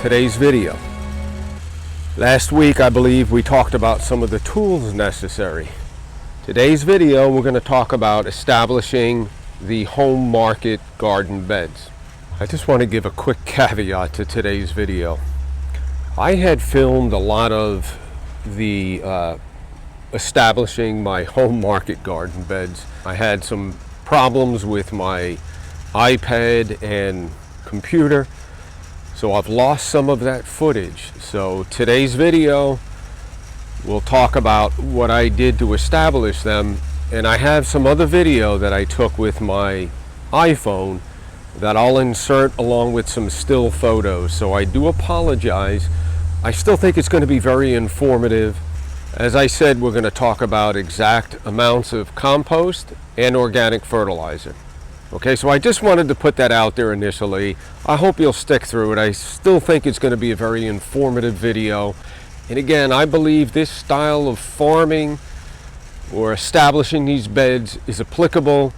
today's video. Last week, I believe we talked about some of the tools necessary. Today's video, we're going to talk about establishing the home market garden beds. I just want to give a quick caveat to today's video. I had filmed a lot of the establishing my home market garden beds. I had some problems with my iPad and computer, so I've lost some of that footage. So today's video, we'll talk about what I did to establish them, and I have some other video that I took with my iPhone that I'll insert along with some still photos. So I do apologize. I still think it's going to be very informative. As I said, we're going to talk about exact amounts of compost and organic fertilizer. Okay, so I just wanted to put that out there initially. I hope you'll stick through it. I still think it's going to be a very informative video. And again, I believe this style of farming or establishing these beds is applicable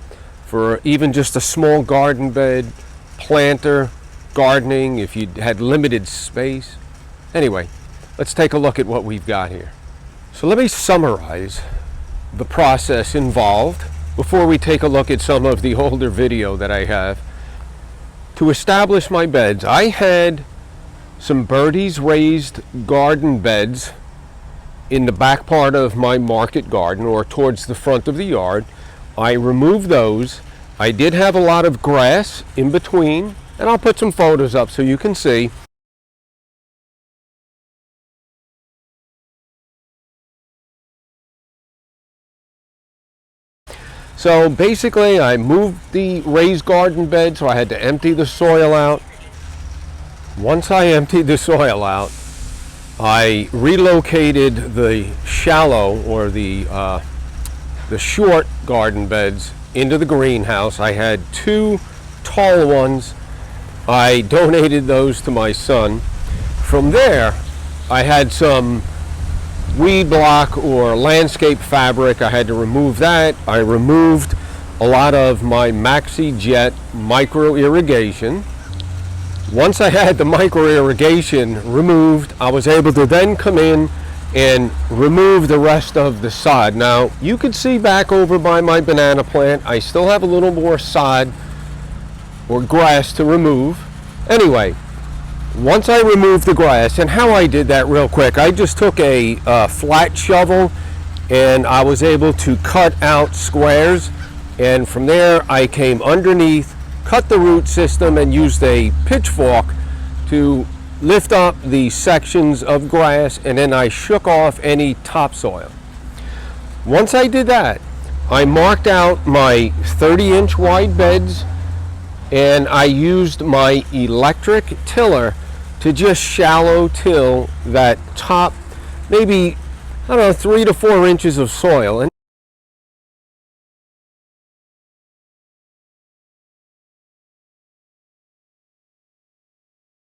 for even just a small garden bed, planter, gardening, if you had limited space. Anyway, let's take a look at what we've got here. So let me summarize the process involved before we take a look at some of the older video that I have. To establish my beds, I had some Birdie's raised garden beds in the back part of my market garden, or towards the front of the yard. I removed those. I did have a lot of grass in between, and I'll put some photos up so you can see. So basically, I moved the raised garden bed, so I had to empty the soil out. Once I emptied the soil out, I relocated the shallow, or the short garden beds into the greenhouse. I had two tall ones. I donated those to my son. From there, I had some weed block or landscape fabric. I had to remove that. I removed a lot of my Maxi Jet micro irrigation. Once I had the micro irrigation removed, I was able to then come in and remove the rest of the sod. Now, you can see back over by my banana plant, I still have a little more sod or grass to remove. Anyway, once I removed the grass, and how I did that real quick, I just took a flat shovel and I was able to cut out squares, and from there I came underneath, cut the root system, and used a pitchfork to lift up the sections of grass, and then I shook off any topsoil. Once I did that, I marked out my 30-inch wide beds, and I used my electric tiller to just shallow till that top, maybe, I don't know, 3 to 4 inches of soil. And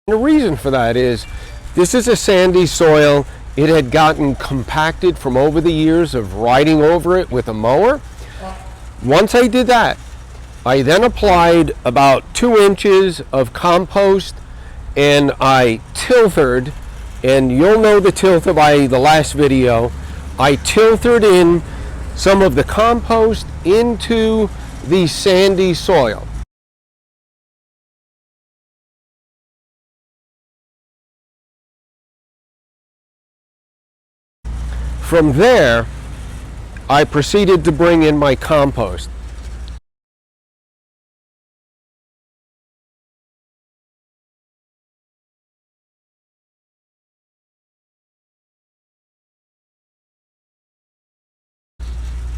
the reason for that is, this is a sandy soil. It had gotten compacted from over the years of riding over it with a mower. Once I did that, I then applied about 2 inches of compost, and I tilthered, and you'll know the tilther by the last video. I tilthered in some of the compost into the sandy soil. From there, I proceeded to bring in my compost.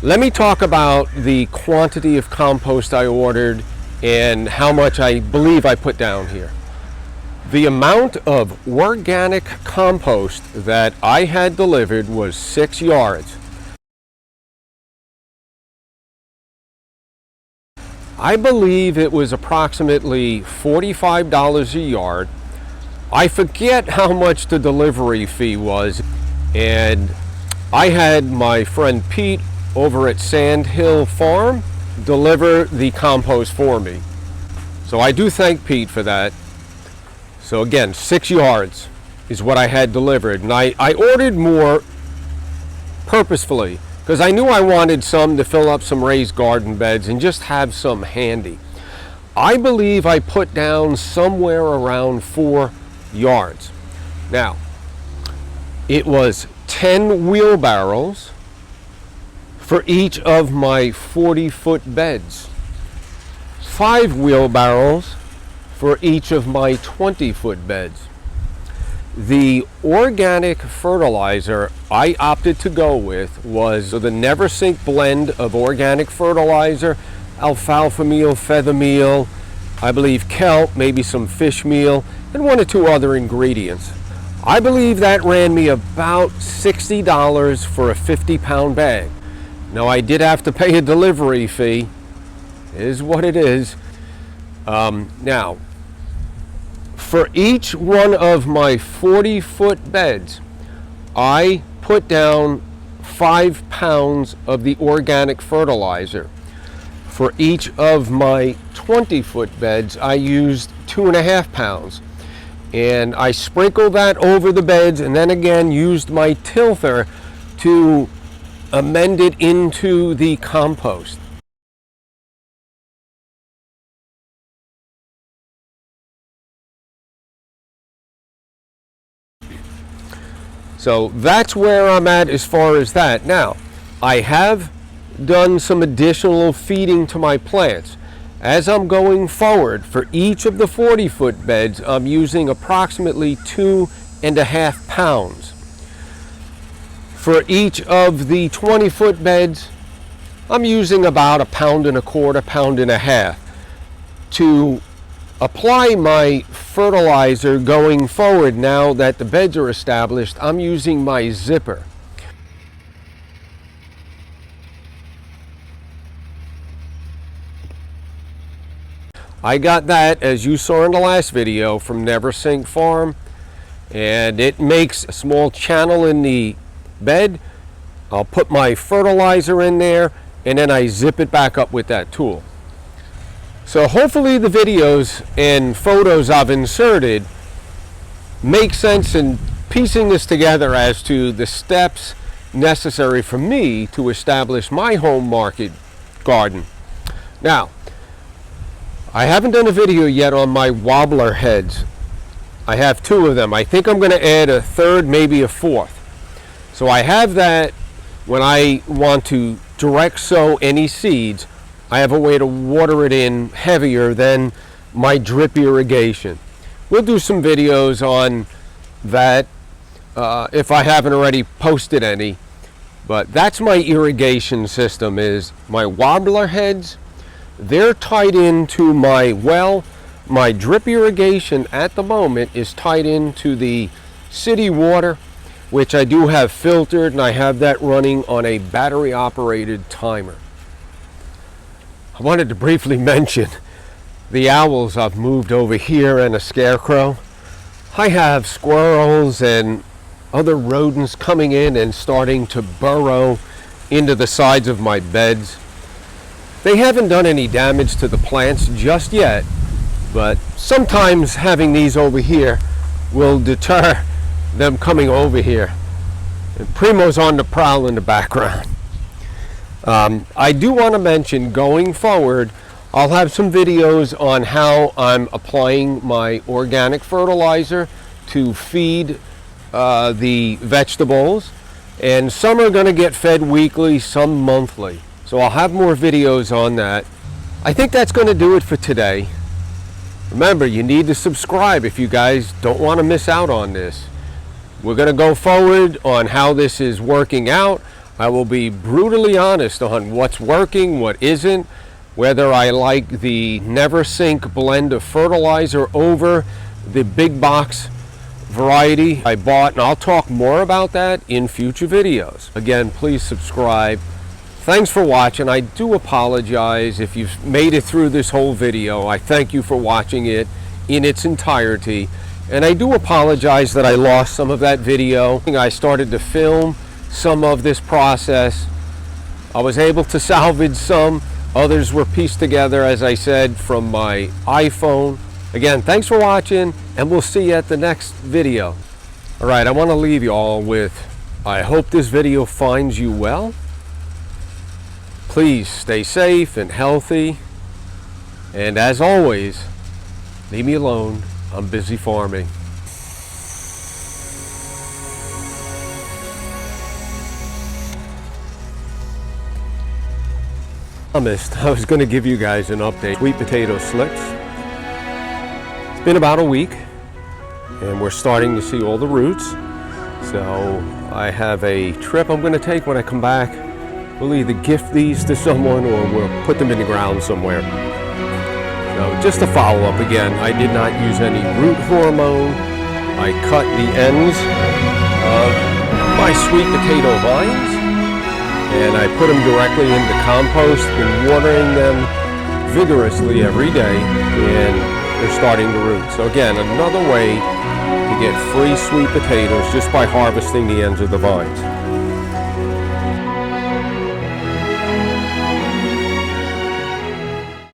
Let me talk about the quantity of compost I ordered and how much I believe I put down here. The amount of organic compost that I had delivered was 6 yards. I believe it was approximately $45 a yard. I forget how much the delivery fee was, and I had my friend Pete over at Sand Hill Farm deliver the compost for me. So I do thank Pete for that. So again, 6 yards is what I had delivered. And I ordered more purposefully because I knew I wanted some to fill up some raised garden beds and just have some handy. I believe I put down somewhere around 4 yards. Now, it was 10 wheelbarrows for each of my 40-foot beds, 5 wheelbarrows for each of my 20-foot beds. The organic fertilizer I opted to go with was the Never Sink blend of organic fertilizer, alfalfa meal, feather meal, I believe kelp, maybe some fish meal, and 1 or 2 other ingredients. I believe that ran me about $60 for a 50-pound bag. Now, I did have to pay a delivery fee. It is what it is. Now, for each one of my 40-foot beds, I put down 5 pounds of the organic fertilizer. For each of my 20-foot beds, I used 2.5 pounds. And I sprinkled that over the beds and then again used my tilther to amend it into the compost. So that's where I'm at as far as that. Now, I have done some additional feeding to my plants. As I'm going forward, for each of the 40-foot beds, I'm using approximately 2.5 pounds. For each of the 20-foot beds, I'm using about 1.25 pounds, 1.5 pounds to apply my fertilizer going forward. Now that the beds are established, I'm using my zipper. I got that, as you saw in the last video, from Never Sink Farm, and it makes a small channel in the bed. I'll put my fertilizer in there and then I zip it back up with that tool. So hopefully the videos and photos I've inserted make sense in piecing this together as to the steps necessary for me to establish my home market garden. Now, I haven't done a video yet on my wobbler heads. I have 2 of them. I think I'm going to add a 3rd, maybe a 4th. So I have that. When I want to direct sow any seeds, I have a way to water it in heavier than my drip irrigation. We'll do some videos on that if I haven't already posted any. But that's my irrigation system, is my wobbler heads. They're tied into my well. My drip irrigation at the moment is tied into the city water, which I do have filtered, and I have that running on a battery operated timer. I wanted to briefly mention the owls I've moved over here and a scarecrow. I have squirrels and other rodents coming in and starting to burrow into the sides of my beds. They haven't done any damage to the plants just yet, but sometimes having these over here will deter them coming over here. And Primo's on the prowl in the background. I do want to mention, going forward, I'll have some videos on how I'm applying my organic fertilizer to feed the vegetables, and some are going to get fed weekly, some monthly. So I'll have more videos on that. I think that's going to do it for today. Remember, you need to subscribe if you guys don't want to miss out on this. We're going to go forward on how this is working out. I will be brutally honest on what's working, what isn't, whether I like the Never Sink blend of fertilizer over the big box variety I bought, and I'll talk more about that in future videos. Again, please subscribe. Thanks for watching. I do apologize if you've made it through this whole video. I thank you for watching it in its entirety. And I do apologize that I lost some of that video. I started to film some of this process. I was able to salvage some. Others were pieced together, as I said, from my iPhone Again, thanks for watching, and we'll see you at the next video. All right, I want to leave you all with, I hope this video finds you well. Please stay safe and healthy. And as always, leave me alone. I'm busy farming. I was going to give you guys an update. Sweet potato slicks. It's been about a week, and we're starting to see all the roots. So I have a trip I'm going to take when I come back. We'll either gift these to someone or we'll put them in the ground somewhere. So just to follow up again, I did not use any root hormone. I cut the ends of my sweet potato vines, and I put them directly into compost. Been watering them vigorously every day, and they're starting to root. So again, another way to get free sweet potatoes just by harvesting the ends of the vines.